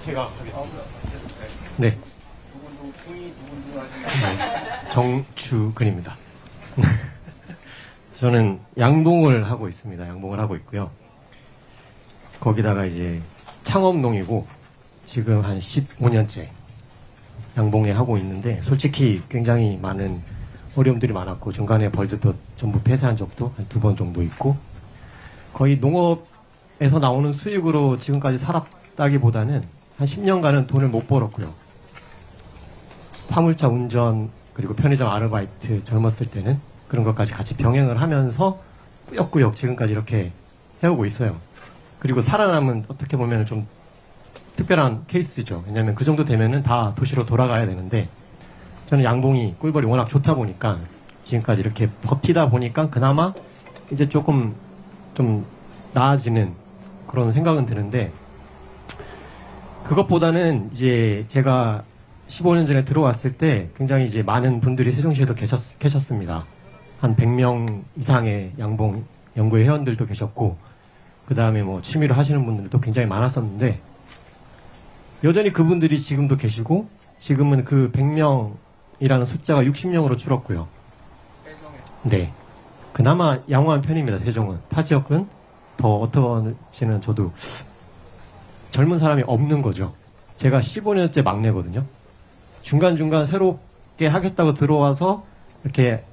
제가 하겠습니다. 네. 정주근입니다. 저는 양봉을 하고 있습니다. 양봉을 하고 있고요. 거기다가 이제 창업농이고 지금 한 15년째 양봉에 하고 있는데 솔직히 굉장히 많은 어려움들이 많았고 중간에 벌들도 전부 폐쇄한 적도 한 2번 정도 있고 거의 농업에서 나오는 수익으로 지금까지 살았다기보다는 한 10년간은 돈을 못 벌었고요. 화물차 운전 그리고 편의점 아르바이트 젊었을 때는 그런 것까지 같이 병행을 하면서 꾸역꾸역 지금까지 이렇게 해오고 있어요. 그리고 살아남은 어떻게 보면 좀 특별한 케이스죠. 왜냐하면 그 정도 되면은 다 도시로 돌아가야 되는데 저는 양봉이 꿀벌이 워낙 좋다 보니까 지금까지 이렇게 버티다 보니까 그나마 이제 조금 좀 나아지는 그런 생각은 드는데 그것보다는 이제 제가 15년 전에 들어왔을 때 굉장히 이제 많은 분들이 세종시에도 계셨습니다. 한 100명 이상의 양봉 연구회 회원들도 계셨고 그 다음에 뭐 취미로 하시는 분들도 굉장히 많았었는데 여전히 그분들이 지금도 계시고 지금은 그 100명이라는 숫자가 60명으로 줄었고요. 네. 그나마 양호한 편입니다. 세종은. 타 지역은 더 어떤지는 저도 젊은 사람이 없는 거죠. 제가 15년째 막내거든요. 중간중간 새롭게 하겠다고 들어와서 이렇게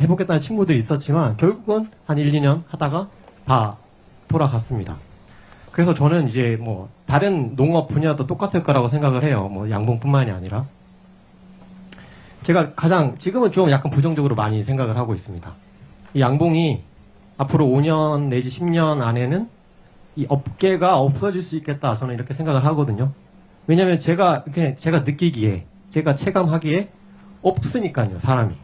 해보겠다는 친구들이 있었지만 결국은 한 1, 2년 하다가 다 돌아갔습니다. 그래서 저는 이제 뭐 다른 농업 분야도 똑같을 거라고 생각을 해요. 뭐 양봉뿐만이 아니라. 제가 가장 지금은 좀 약간 부정적으로 많이 생각을 하고 있습니다. 이 양봉이 앞으로 5년 내지 10년 안에는 이 업계가 없어질 수 있겠다. 저는 이렇게 생각을 하거든요. 왜냐면 제가 느끼기에 제가 체감하기에 없으니까요. 사람이.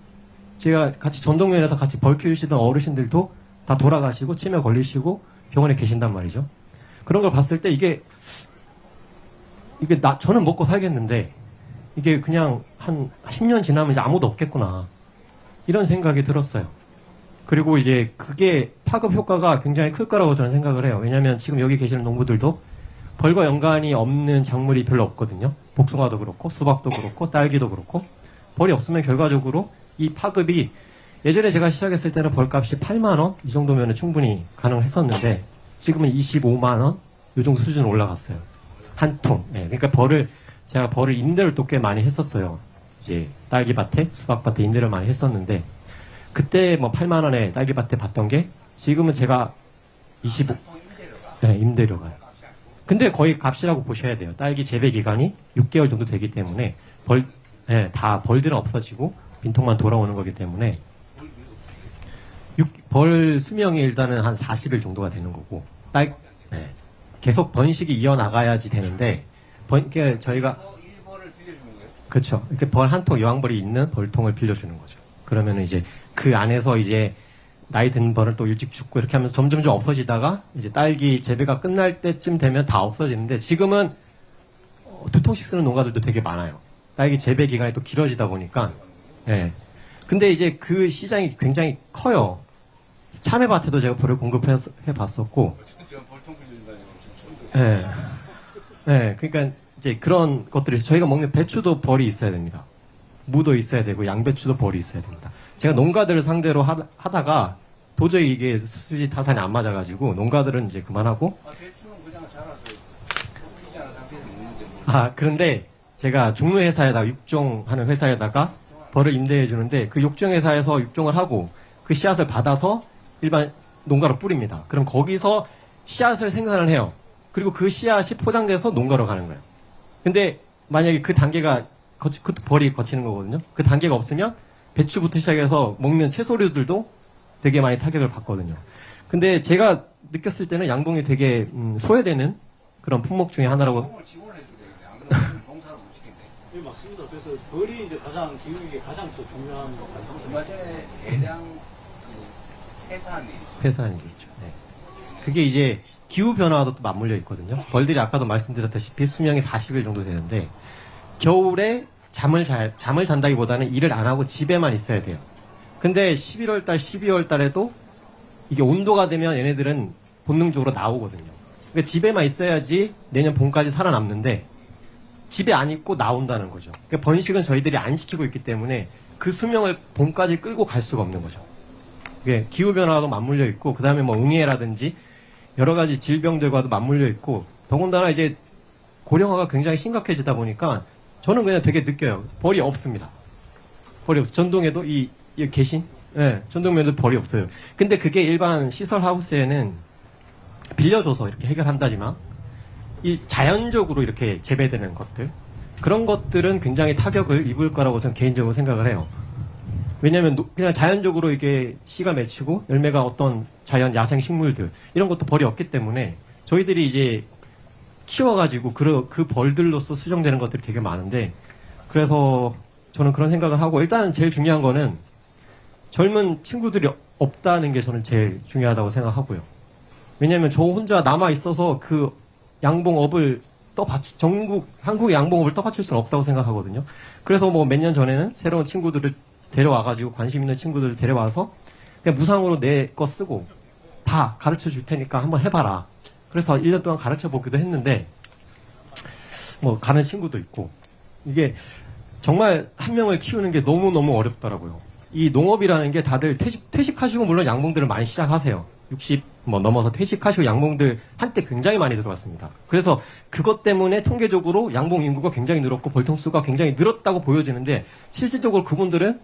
제가 같이 전동면에서 같이 벌 키우시던 어르신들도 다 돌아가시고 치매 걸리시고 병원에 계신단 말이죠. 그런 걸 봤을 때 이게 저는 먹고 살겠는데 이게 그냥 한 10년 지나면 이제 아무도 없겠구나. 이런 생각이 들었어요. 그리고 이제 그게 파급 효과가 굉장히 클 거라고 저는 생각을 해요. 왜냐면 지금 여기 계시는 농부들도 벌과 연관이 없는 작물이 별로 없거든요. 복숭아도 그렇고 수박도 그렇고 딸기도 그렇고 벌이 없으면 결과적으로 이 파급이 예전에 제가 시작했을 때는 벌값이 8만원 이 정도면 충분히 가능했었는데 지금은 25만원 이 정도 수준 올라갔어요. 한 통. 네, 그러니까 제가 벌을 임대를 또 꽤 많이 했었어요. 이제 딸기밭에 수박밭에 임대를 많이 했었는데 그때 뭐 8만원에 딸기밭에 봤던 게 지금은 제가 25 네, 임대료가요. 근데 거의 값이라고 보셔야 돼요. 딸기 재배 기간이 6개월 정도 되기 때문에 다 벌들은 없어지고 빈통만 돌아오는 거기 때문에 벌 수명이 일단은 한 40일 정도가 되는 거고 계속 번식이 이어나가야지 되는데 그러니까 저희가 그렇죠. 이렇게 벌 한 통 여왕벌이 있는 벌통을 빌려주는 거죠. 그러면 이제 그 안에서 이제 나이 든 벌은 또 일찍 죽고 이렇게 하면서 점점 없어지다가 이제 딸기 재배가 끝날 때쯤 되면 다 없어지는데 지금은 2통씩 쓰는 농가들도 되게 많아요. 딸기 재배 기간이 또 길어지다 보니까 근데 이제 그 시장이 굉장히 커요. 참외밭에도 제가 벌을 공급해 봤었고 그러니까 이제 그런 것들이 저희가 먹는 배추도 벌이 있어야 됩니다. 무도 있어야 되고 양배추도 벌이 있어야 됩니다. 제가 농가들을 상대로 하다가 도저히 이게 수지 타산이 안 맞아가지고 농가들은 이제 그만하고 배추는 그냥 자라서 피지 않은 상태에서 먹는데 뭐. 그런데 제가 종묘회사에다가 육종하는 회사에다가 벌을 임대해 주는데 그 육종회사에서 육종을 하고 그 씨앗을 받아서 일반 농가로 뿌립니다. 그럼 거기서 씨앗을 생산을 해요. 그리고 그 씨앗이 포장돼서 농가로 가는 거예요. 근데 만약에 그 단계가 그 벌이 거치는 거거든요. 그 단계가 없으면 배추부터 시작해서 먹는 채소류들도 되게 많이 타격을 받거든요. 근데 제가 느꼈을 때는 양봉이 되게 소외되는 그런 품목 중에 하나라고. 지원을 해줘야 되는데 안 그러면 농사를 못 시킨대. 네, 맞습니다. 그래서 벌이 이제 가장 기후위기에 가장 또 중요한 것 같아요. 얼마 전에 대량 폐사한 일이 폐사한 일이죠. 네. 그게 이제 기후 변화와도 또 맞물려 있거든요. 벌들이 아까도 말씀드렸다시피 수명이 40일 정도 되는데 겨울에 잠을 잔다기보다는 일을 안 하고 집에만 있어야 돼요. 근데 11월달, 12월달에도 이게 온도가 되면 얘네들은 본능적으로 나오거든요. 그러니까 집에만 있어야지 내년 봄까지 살아남는데 집에 안 있고 나온다는 거죠. 그러니까 번식은 저희들이 안 시키고 있기 때문에 그 수명을 봄까지 끌고 갈 수가 없는 거죠. 이게 기후변화와도 맞물려 있고, 그 다음에 뭐 응애라든지 여러 가지 질병들과도 맞물려 있고, 더군다나 이제 고령화가 굉장히 심각해지다 보니까 저는 그냥 되게 느껴요. 벌이 없습니다. 벌이 없어. 전동에도 이 계신? 네, 전동면도 벌이 없어요. 근데 그게 일반 시설 하우스에는 빌려줘서 이렇게 해결한다지만, 이 자연적으로 이렇게 재배되는 것들, 그런 것들은 굉장히 타격을 입을 거라고 저는 개인적으로 생각을 해요. 왜냐면 그냥 자연적으로 이게 씨가 맺히고 열매가 어떤 자연 야생 식물들 이런 것도 벌이 없기 때문에 저희들이 이제 키워가지고 그 벌들로서 수정되는 것들이 되게 많은데, 그래서 저는 그런 생각을 하고, 일단 제일 중요한 거는 젊은 친구들이 없다는 게 저는 제일 중요하다고 생각하고요. 왜냐면 저 혼자 남아 있어서 그 양봉업을 한국의 양봉업을 떠받칠 수는 없다고 생각하거든요. 그래서 뭐 몇 년 전에는 새로운 친구들을 데려와가지고 관심 있는 친구들을 데려와서 그냥 무상으로 내 거 쓰고 다 가르쳐 줄 테니까 한번 해봐라. 그래서 1년 동안 가르쳐 보기도 했는데, 뭐 가는 친구도 있고, 이게 정말 한 명을 키우는 게 너무너무 어렵더라고요. 이 농업이라는 게 다들 퇴직하시고 물론 양봉들을 많이 시작하세요. 60 뭐 넘어서 퇴직하시고 양봉들 한때 굉장히 많이 들어왔습니다. 그래서 그것 때문에 통계적으로 양봉 인구가 굉장히 늘었고 벌통수가 굉장히 늘었다고 보여지는데, 실질적으로 그분들은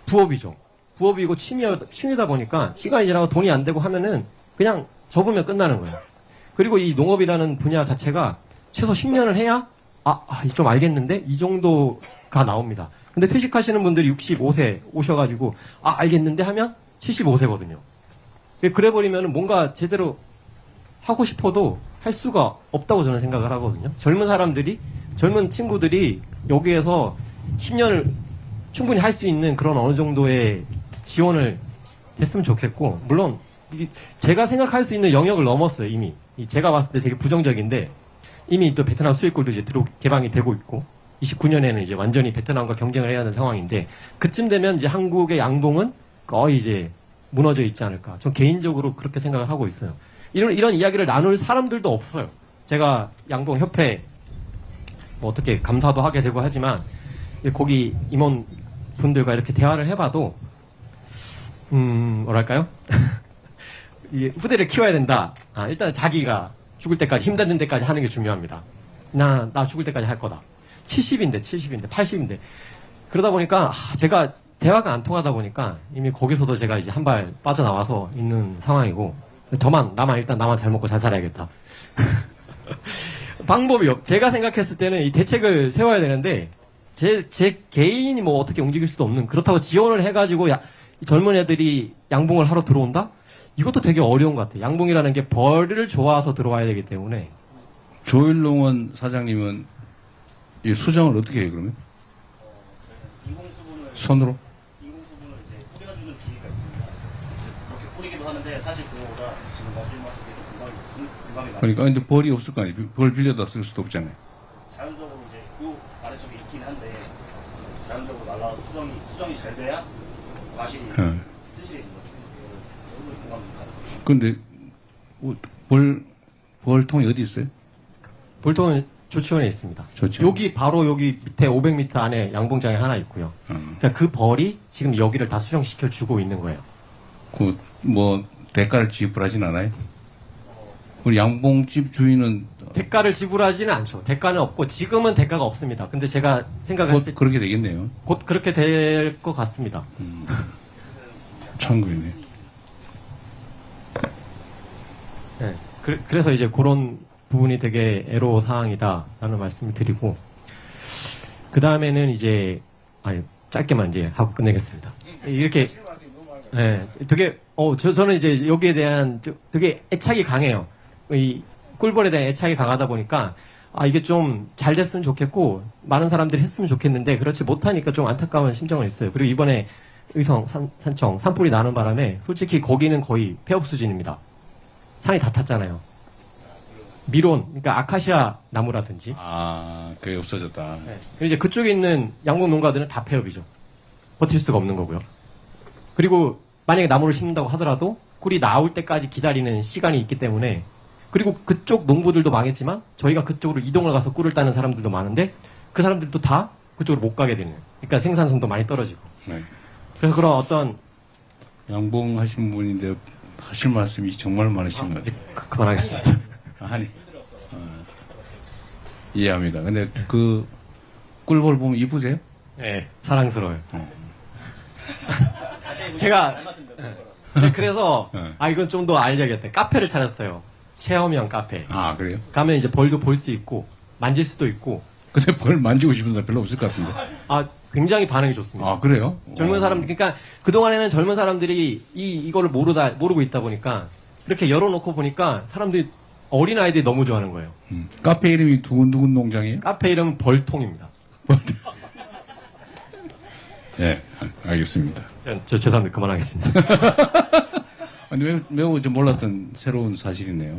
부업이죠. 부업이고 취미다 보니까 시간이 지나고 돈이 안 되고 하면은 그냥 접으면 끝나는 거예요. 그리고 이 농업이라는 분야 자체가 최소 10년을 해야 좀 알겠는데 이 정도가 나옵니다. 근데 퇴직하시는 분들이 65세 오셔가지고 알겠는데 하면 75세거든요. 그래 버리면 뭔가 제대로 하고 싶어도 할 수가 없다고 저는 생각을 하거든요. 젊은 친구들이 여기에서 10년을 충분히 할 수 있는 그런 어느 정도의 지원을 했으면 좋겠고, 물론 제가 생각할 수 있는 영역을 넘었어요. 이미 제가 봤을 때 되게 부정적인데, 이미 또 베트남 수입골도 이제 개방이 되고 있고, 29년에는 이제 완전히 베트남과 경쟁을 해야 하는 상황인데, 그쯤 되면 이제 한국의 양봉은 거의 이제 무너져 있지 않을까. 전 개인적으로 그렇게 생각을 하고 있어요. 이런 이야기를 나눌 사람들도 없어요. 제가 양봉협회 뭐 어떻게 감사도 하게 되고 하지만, 거기 임원분들과 이렇게 대화를 해봐도, 뭐랄까요? 이 후대를 키워야 된다. 일단 자기가 죽을 때까지, 힘든 데까지 하는 게 중요합니다. 나 죽을 때까지 할 거다. 70인데, 80인데. 그러다 보니까, 제가 대화가 안 통하다 보니까 이미 거기서도 제가 이제 한 발 빠져나와서 있는 상황이고, 일단 나만 잘 먹고 잘 살아야겠다. 방법이 제가 생각했을 때는 이 대책을 세워야 되는데, 제 개인이 뭐 어떻게 움직일 수도 없는, 그렇다고 지원을 해가지고 젊은 애들이 양봉을 하러 들어온다? 이것도 되게 어려운 것 같아요. 양봉이라는 게 벌을 좋아서 들어와야 되기 때문에. 조일농원 사장님은 이 수정을 어떻게 해요, 그러면? 인공수분을 손으로? 인공수분을 이제 뿌려주는 기계가 있습니다. 그렇게 뿌리기도 하는데, 사실 그거보다 지금 말씀하신 게 금방이 그러니까 근데 벌이 없을 거 아니에요. 벌 빌려다 쓸 수도 없잖아요. 자연적으로 이제 요 아래쪽에 있긴 한데, 자연적으로 날라와서 수정이 잘 돼야 맛이 쓰시게 되는 거죠. 너무 공감입니다. 근데 벌통이 어디 있어요? 볼통은 조치원에 있습니다. 조치원. 바로 여기 밑에 500m 안에 양봉장에 하나 있고요. 그러니까 그 벌이 지금 여기를 다 수정시켜 주고 있는 거예요. 뭐 대가를 지불하진 않아요? 우리 양봉집 주인은 대가를 지불하지는 않죠. 대가는 없고, 지금은 대가가 없습니다. 근데 제가 생각했을 때 그렇게 되겠네요. 곧 그렇게 될 것 같습니다. 참고이네. 네. 그래서 이제 그런 부분이 되게 애로사항이다라는 말씀을 드리고, 그 다음에는 이제, 짧게만 이제 하고 끝내겠습니다. 이렇게, 되게, 저는 이제 여기에 대한 되게 애착이 강해요. 이 꿀벌에 대한 애착이 강하다 보니까, 이게 좀 잘 됐으면 좋겠고, 많은 사람들이 했으면 좋겠는데, 그렇지 못하니까 좀 안타까운 심정은 있어요. 그리고 이번에 의성, 산청, 산불이 나는 바람에, 솔직히 거기는 거의 폐업 수준입니다. 산이 다 탔잖아요. 미론, 그러니까 아카시아 나무라든지. 그게 없어졌다. 네. 그리고 이제 그쪽에 있는 양봉 농가들은 다 폐업이죠. 버틸 수가 없는 거고요. 그리고 만약에 나무를 심는다고 하더라도 꿀이 나올 때까지 기다리는 시간이 있기 때문에 그리고 그쪽 농부들도 망했지만 저희가 그쪽으로 이동을 가서 꿀을 따는 사람들도 많은데 그 사람들도 다 그쪽으로 못 가게 되는. 그러니까 생산성도 많이 떨어지고. 네. 그래서 그런 어떤 양봉하신 분인데 하실 말씀이 정말 많으신 것 같아요. 그만하겠습니다. 아니, 이해합니다. 근데 그 꿀벌 보면 이쁘세요? 네, 사랑스러워요. 어. 제가 네, 그래서 네. 이건 좀 더 알려야겠다. 카페를 차렸어요. 체험형 카페. 아, 그래요? 가면 이제 벌도 볼 수 있고 만질 수도 있고. 근데 벌 만지고 싶은 사람 별로 없을 것 같은데. 굉장히 반응이 좋습니다. 아, 그래요? 젊은 사람, 그러니까 그동안에는 젊은 사람들이 이거를 모르고 있다 보니까 이렇게 열어놓고 보니까 사람들이 어린아이들이 너무 좋아하는 거예요. 카페 이름이 두근두근 농장이에요? 카페 이름은 벌통입니다. 네, 알겠습니다. 저 죄송합니다. 그만하겠습니다. 아니, 매우 좀 몰랐던 새로운 사실이네요.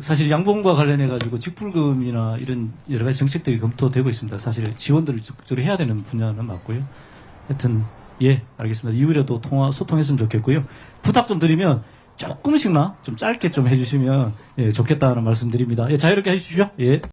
사실 양봉과 관련해가지고 직불금이나 이런 여러 가지 정책들이 검토되고 있습니다. 사실 지원들을 적극적으로 해야 되는 분야는 맞고요. 하여튼, 예, 알겠습니다. 이후에도 소통했으면 좋겠고요. 부탁 좀 드리면 조금씩만 좀 짧게 좀 해주시면 예, 좋겠다는 말씀 드립니다. 예, 자유롭게 해주십시오. 예.